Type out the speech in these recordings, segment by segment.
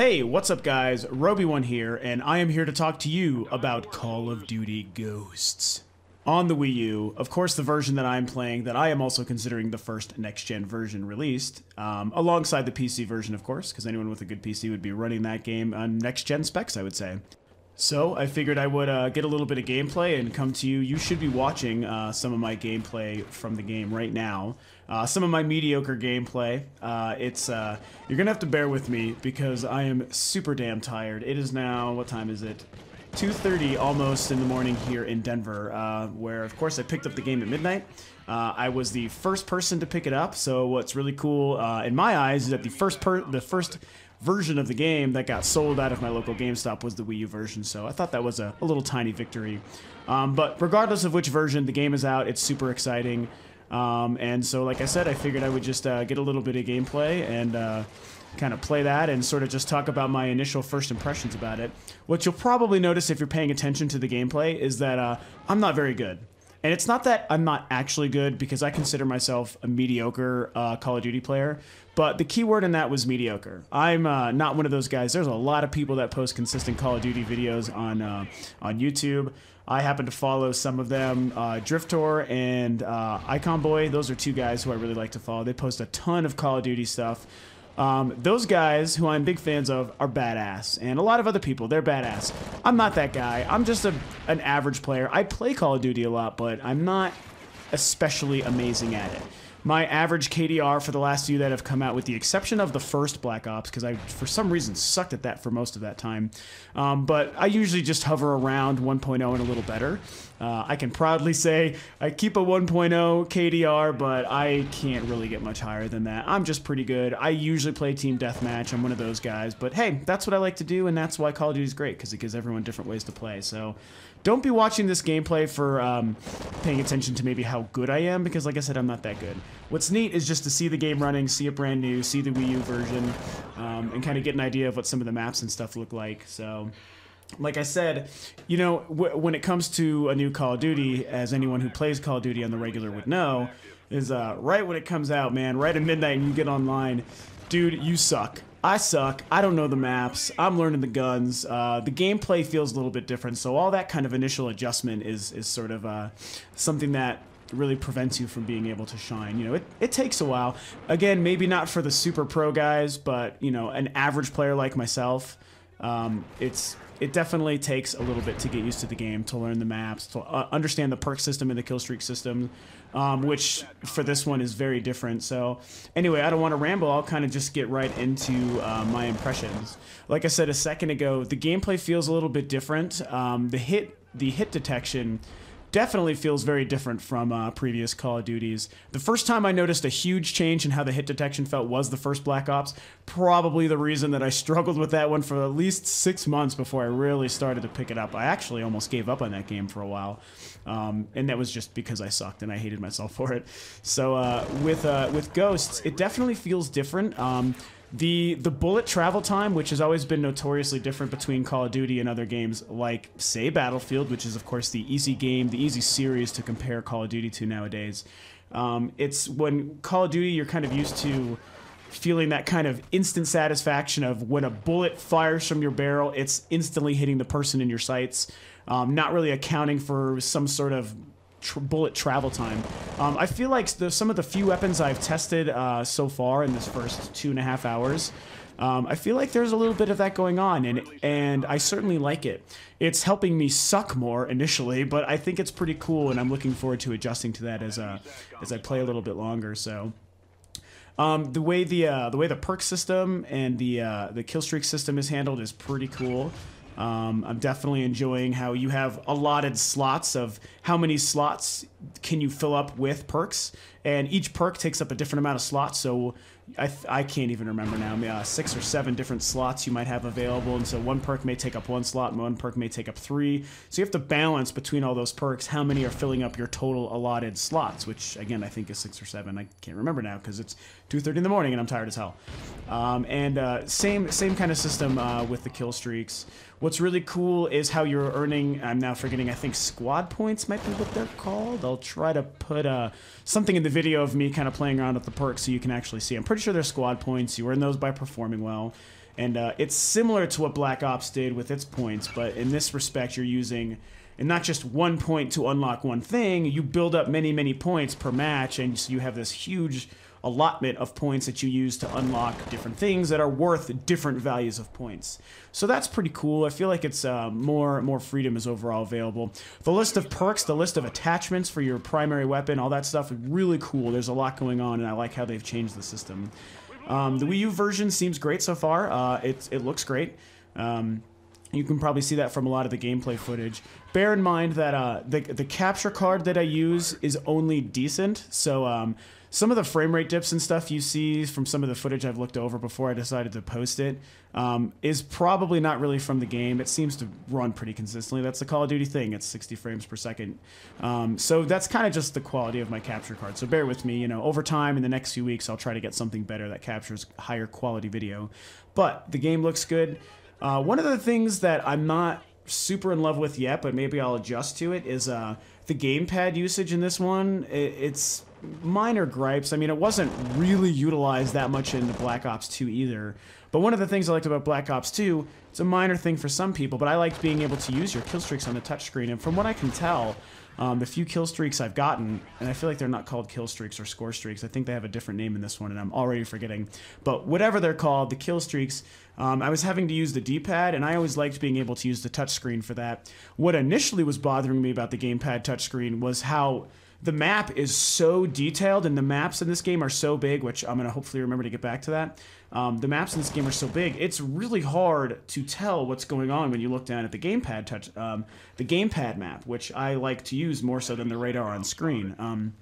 Hey, what's up guys? Roby1 here, and I am here to talk to you about Call of Duty Ghosts. On the Wii U, of course the version that I'm playing, that I am also considering the first next-gen version released, alongside the PC version of course, because anyone with a good PC would be running that game on next-gen specs, I would say. So I figured I would get a little bit of gameplay and come to you. You should be watching some of my gameplay from the game right now. Some of my mediocre gameplay. You're gonna have to bear with me because I am super damn tired. It is now, what time is it? 2:30 almost in the morning here in Denver, where of course I picked up the game at midnight. I was the first person to pick it up, so what's really cool in my eyes is that the first version of the game that got sold out of my local GameStop was the Wii U version, so I thought that was a little tiny victory. But regardless of which version, the game is out. It's super exciting. And so, like I said, I figured I would just get a little bit of gameplay and kind of play that and sort of just talk about my initial first impressions about it. What you'll probably notice if you're paying attention to the gameplay is that I'm not very good. And it's not that I'm not actually good, because I consider myself a mediocre Call of Duty player, but the key word in that was mediocre. I'm not one of those guys. There's a lot of people that post consistent Call of Duty videos on YouTube. I happen to follow some of them. Driftor and Icon Boy, those are two guys who I really like to follow. They post a ton of Call of Duty stuff. Those guys, who I'm big fans of, are badass. And a lot of other people, they're badass. I'm not that guy. I'm just an average player. I play Call of Duty a lot, but I'm not especially amazing at it. My average KDR for the last few that have come out, with the exception of the first Black Ops, because I, for some reason, sucked at that for most of that time. But I usually just hover around 1.0 and a little better. I can proudly say I keep a 1.0 KDR, but I can't really get much higher than that. I'm just pretty good. I usually play Team Deathmatch. I'm one of those guys. But hey, that's what I like to do, and that's why Call of Duty is great, because it gives everyone different ways to play. So don't be watching this gameplay for paying attention to maybe how good I am, because like I said, I'm not that good. What's neat is just to see the game running, see it brand new, see the Wii U version, and kind of get an idea of what some of the maps and stuff look like. So, like I said, you know, when it comes to a new Call of Duty, as anyone who plays Call of Duty on the regular would know, is right when it comes out, man, right at midnight and you get online, dude, you suck. I suck. I don't know the maps. I'm learning the guns. The gameplay feels a little bit different, so all that kind of initial adjustment is sort of something that really prevents you from being able to shine. You know, it takes a while. Again, maybe not for the super pro guys, but, you know, an average player like myself, it definitely takes a little bit to get used to the game, to learn the maps, to understand the perk system and the kill streak system, which for this one is very different. So anyway, I don't want to ramble. I'll kind of just get right into my impressions. Like I said a second ago, the gameplay feels a little bit different. The hit detection definitely feels very different from previous Call of Duties. The first time I noticed a huge change in how the hit detection felt was the first Black Ops. Probably the reason that I struggled with that one for at least 6 months before I really started to pick it up. I actually almost gave up on that game for a while. And that was just because I sucked and I hated myself for it. So with Ghosts, it definitely feels different. The bullet travel time, which has always been notoriously different between Call of Duty and other games like, say, Battlefield, which is, of course, the easy game, the easy series to compare Call of Duty to nowadays. It's when Call of Duty, you're kind of used to feeling that kind of instant satisfaction of when a bullet fires from your barrel, it's instantly hitting the person in your sights, not really accounting for some sort of bullet travel time. I feel like some of the few weapons I've tested so far in this first 2.5 hours, I feel like there's a little bit of that going on, and I certainly like it. It's helping me suck more initially, but I think it's pretty cool, and I'm looking forward to adjusting to that as I play a little bit longer. So the way the perk system and the kill streak system is handled is pretty cool. I'm definitely enjoying how you have allotted slots of how many slots can you fill up with perks, and each perk takes up a different amount of slots, so I can't even remember now, 6 or 7 different slots you might have available, and so one perk may take up 1 slot and one perk may take up 3, so you have to balance between all those perks how many are filling up your total allotted slots, which again I think is 6 or 7. I can't remember now because it's 2:30 in the morning and I'm tired as hell. Same kind of system with the kill streaks. What's really cool is how you're earning, I'm now forgetting, I think squad points might be what they're called. I'll try to put something in the video of me kind of playing around with the perks so you can actually see. I'm pretty sure they're squad points. You earn those by performing well. And it's similar to what Black Ops did with its points, but in this respect, you're using, and not just one point to unlock one thing, you build up many, many points per match, and so you have this huge allotment of points that you use to unlock different things that are worth different values of points. So that's pretty cool. I feel like it's more freedom is overall available. The list of perks, the list of attachments for your primary weapon, all that stuff is really cool. There's a lot going on, and I like how they've changed the system. The Wii U version seems great so far. It looks great. You can probably see that from a lot of the gameplay footage. Bear in mind that the capture card that I use is only decent, so some of the frame rate dips and stuff you see from some of the footage I've looked over before I decided to post it is probably not really from the game. It seems to run pretty consistently. That's the Call of Duty thing. It's 60 frames per second. So that's kind of just the quality of my capture card. So bear with me. You know, over time, in the next few weeks, I'll try to get something better that captures higher quality video. But the game looks good. One of the things that I'm not super in love with yet, but maybe I'll adjust to it, is the gamepad usage in this one. It's minor gripes. I mean, it wasn't really utilized that much in the Black Ops 2 either. But one of the things I liked about Black Ops 2, it's a minor thing for some people, but I liked being able to use your kill streaks on the touchscreen. And from what I can tell, the few kill streaks I've gotten, and I feel like they're not called kill streaks or score streaks. I think they have a different name in this one, and I'm already forgetting. But whatever they're called, the kill streaks, I was having to use the D-pad, and I always liked being able to use the touchscreen for that. What initially was bothering me about the gamepad touchscreen was how the map is so detailed, and the maps in this game are so big, which I'm going to hopefully remember to get back to that. The maps in this game are so big, it's really hard to tell what's going on when you look down at the gamepad map, which I like to use more so than the radar on screen.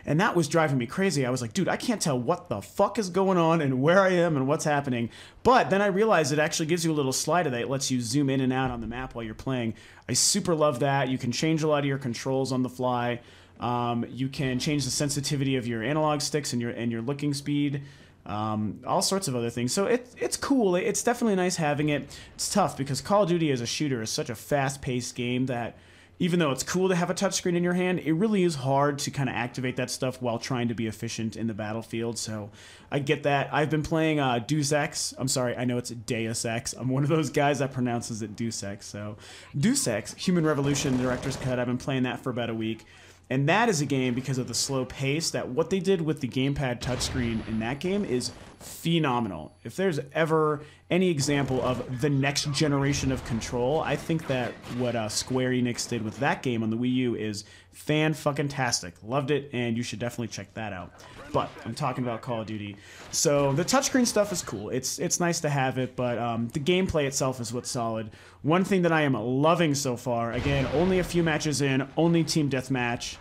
And that was driving me crazy. I was like, dude, I can't tell what the fuck is going on and where I am and what's happening. But then I realized it actually gives you a little slider that lets you zoom in and out on the map while you're playing. I super love that. You can change a lot of your controls on the fly. You can change the sensitivity of your analog sticks and your looking speed. All sorts of other things. So it's cool. It's definitely nice having it. It's tough because Call of Duty as a shooter is such a fast-paced game that even though it's cool to have a touchscreen in your hand, it really is hard to kind of activate that stuff while trying to be efficient in the battlefield. So I get that. I've been playing Deus Ex. I'm sorry, I know it's Deus Ex. I'm one of those guys that pronounces it Deus Ex. So Deus Ex, Human Revolution Director's Cut. I've been playing that for about a week. And that is a game, because of the slow pace, that what they did with the gamepad touchscreen in that game is phenomenal. If there's ever any example of the next generation of control, I think that what Square Enix did with that game on the Wii U is fan-fucking-tastic. Loved it, and you should definitely check that out. But I'm talking about Call of Duty. So the touchscreen stuff is cool. It's nice to have it, but the gameplay itself is what's solid. One thing that I am loving so far, again, only a few matches in, only team deathmatch,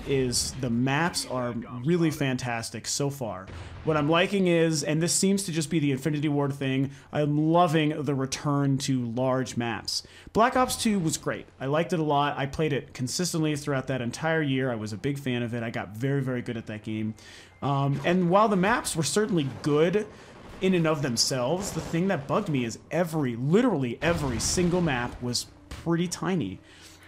is the maps are really fantastic so far. What I'm liking is, and this seems to just be the Infinity Ward thing, I'm loving the return to large maps. Black Ops 2 was great. I liked it a lot. I played it consistently throughout that entire year. I was a big fan of it. I got very, very good at that game. And while the maps were certainly good in and of themselves, the thing that bugged me is literally every single map was pretty tiny.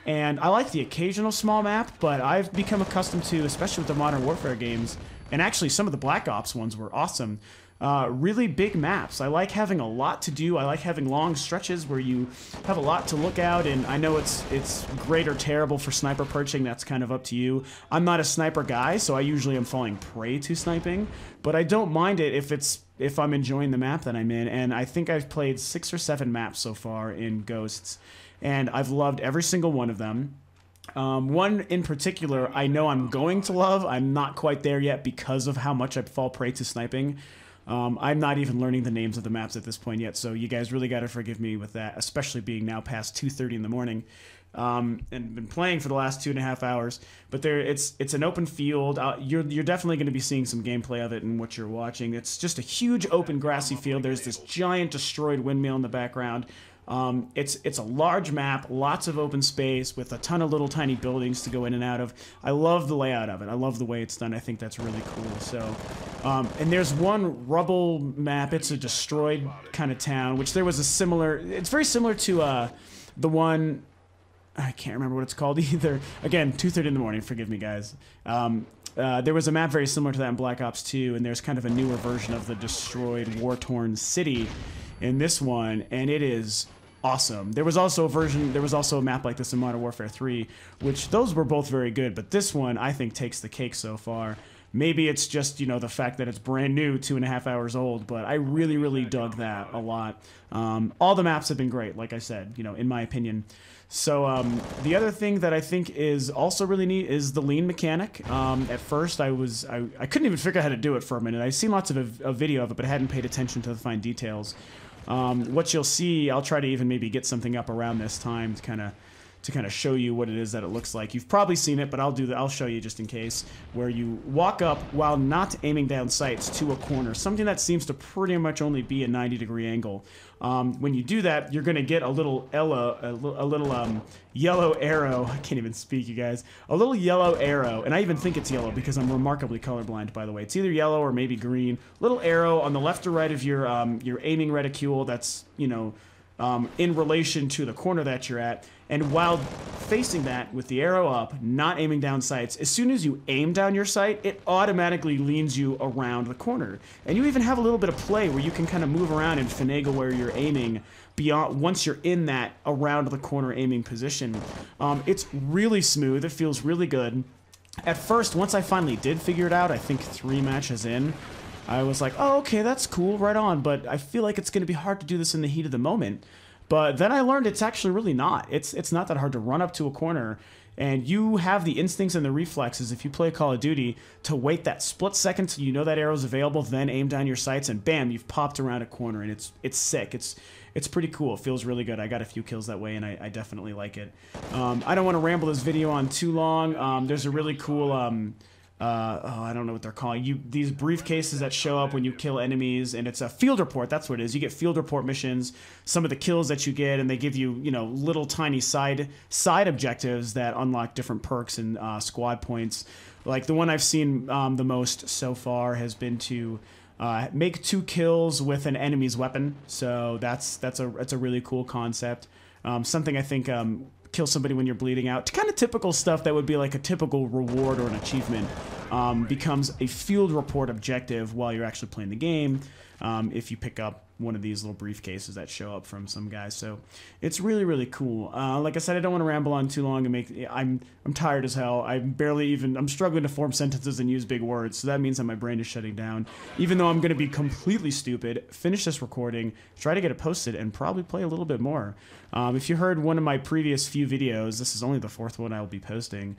And I like the occasional small map, but I've become accustomed to, especially with the Modern Warfare games, and actually some of the Black Ops ones were awesome, really big maps. I like having a lot to do. I like having long stretches where you have a lot to look out, and I know it's great or terrible for sniper perching. That's kind of up to you. I'm not a sniper guy, so I usually am falling prey to sniping, but I don't mind it if I'm enjoying the map that I'm in, and I think I've played 6 or 7 maps so far in Ghosts, and I've loved every single one of them. One in particular I know I'm going to love. I'm not quite there yet because of how much I fall prey to sniping. I'm not even learning the names of the maps at this point yet, so you guys really got to forgive me with that, especially being now past 2:30 in the morning. And been playing for the last 2.5 hours, but it's an open field. You're definitely going to be seeing some gameplay of it in what you're watching. It's just a huge open grassy field. There's this giant destroyed windmill in the background. It's a large map, lots of open space with a ton of little tiny buildings to go in and out of. I love the layout of it. I love the way it's done. I think that's really cool. So, and there's one rubble map. It's a destroyed kind of town, which there was a similar. It's very similar to the one. I can't remember what it's called either. Again, 2:30 in the morning. Forgive me, guys. there was a map very similar to that in Black Ops 2, and there's kind of a newer version of the destroyed, war-torn city in this one, and it is awesome. There was also a map like this in Modern Warfare 3, which those were both very good, but this one I think takes the cake so far. Maybe it's just, you know, the fact that it's brand new, 2.5 hours old, but I really, really dug that a lot. All the maps have been great, like I said, you know, in my opinion. So the other thing that I think is also really neat is the lean mechanic. At first, I couldn't even figure out how to do it for a minute. I've seen lots of a video of it, but I hadn't paid attention to the fine details. What you'll see, I'll try to even maybe get something up around this time to kind of show you what it is that it looks like. You've probably seen it, but I'll show you just in case, where you walk up while not aiming down sights to a corner, something that seems to pretty much only be a 90-degree angle. When you do that, you're going to get a little yellow arrow. I can't even speak, you guys. A little yellow arrow, and I even think it's yellow because I'm remarkably colorblind, by the way. It's either yellow or maybe green. Little arrow on the left or right of your aiming reticule that's, you know, in relation to the corner that you're at. And while facing that with the arrow up, not aiming down sights, as soon as you aim down your sight, it automatically leans you around the corner. And you even have a little bit of play where you can kind of move around and finagle where you're aiming beyond once you're in that around the corner aiming position. It's really smooth. It feels really good. At first, once I finally did figure it out, I think 3 matches in, I was like, oh, okay, that's cool, right on, but I feel like it's going to be hard to do this in the heat of the moment. But then I learned it's actually really not. It's not that hard to run up to a corner, and you have the instincts and the reflexes, if you play Call of Duty, to wait that split second till you know that arrow's available, then aim down your sights, and bam, you've popped around a corner, and it's sick. It's pretty cool. It feels really good. I got a few kills that way, and I definitely like it. I don't want to ramble this video on too long. There's a really cool... I don't know what they're calling these briefcases that show up when you kill enemies, and it's a field report. That's what it is. You get field report missions, some of the kills that you get, and they give you, you know, little tiny side objectives that unlock different perks and squad points. Like the one I've seen the most so far has been to make 2 kills with an enemy's weapon. So that's a really cool concept. Something I think kill somebody when you're bleeding out. Kind of typical stuff that would be like a typical reward or an achievement becomes a field report objective while you're actually playing the game if you pick up one of these little briefcases that show up from some guys. So it's really, really cool. Like I said, I don't want to ramble on too long and make... I'm tired as hell. I'm struggling to form sentences and use big words, so that means that my brain is shutting down. Even though I'm going to be completely stupid, finish this recording, try to get it posted, and probably play a little bit more. If you heard one of my previous few videos, this is only the 4th one I'll be posting.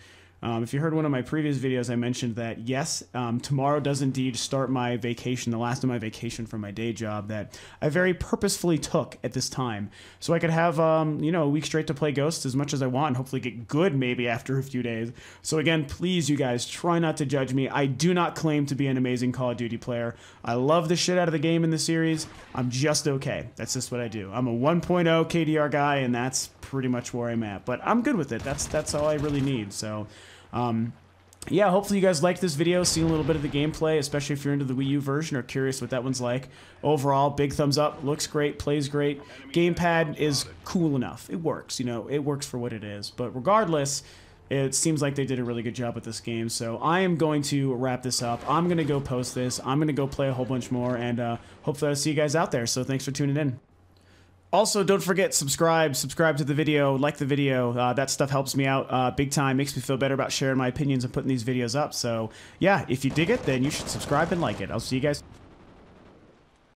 If you heard one of my previous videos, I mentioned that, yes, tomorrow does indeed start my vacation, the last of my vacation from my day job that I very purposefully took at this time. So I could have, you know, a week straight to play Ghosts as much as I want and hopefully get good maybe after a few days. So again, please, you guys, try not to judge me. I do not claim to be an amazing Call of Duty player. I love the shit out of the game in the series. I'm just okay. That's just what I do. I'm a 1.0 KDR guy, and that's pretty much where I'm at. But I'm good with it. That's all I really need. So... yeah, hopefully you guys liked this video, seeing a little bit of the gameplay, especially if you're into the Wii U version or curious what that one's like. Overall, big thumbs up, looks great, plays great. Gamepad is cool enough. It works, you know, it works for what it is. But regardless, it seems like they did a really good job with this game. So I am going to wrap this up. I'm going to go post this. I'm going to go play a whole bunch more, and hopefully I'll see you guys out there. So thanks for tuning in. Also, don't forget, subscribe to the video, like the video. That stuff helps me out big time, makes me feel better about sharing my opinions and putting these videos up. So, yeah, if you dig it, then you should subscribe and like it. I'll see you guys.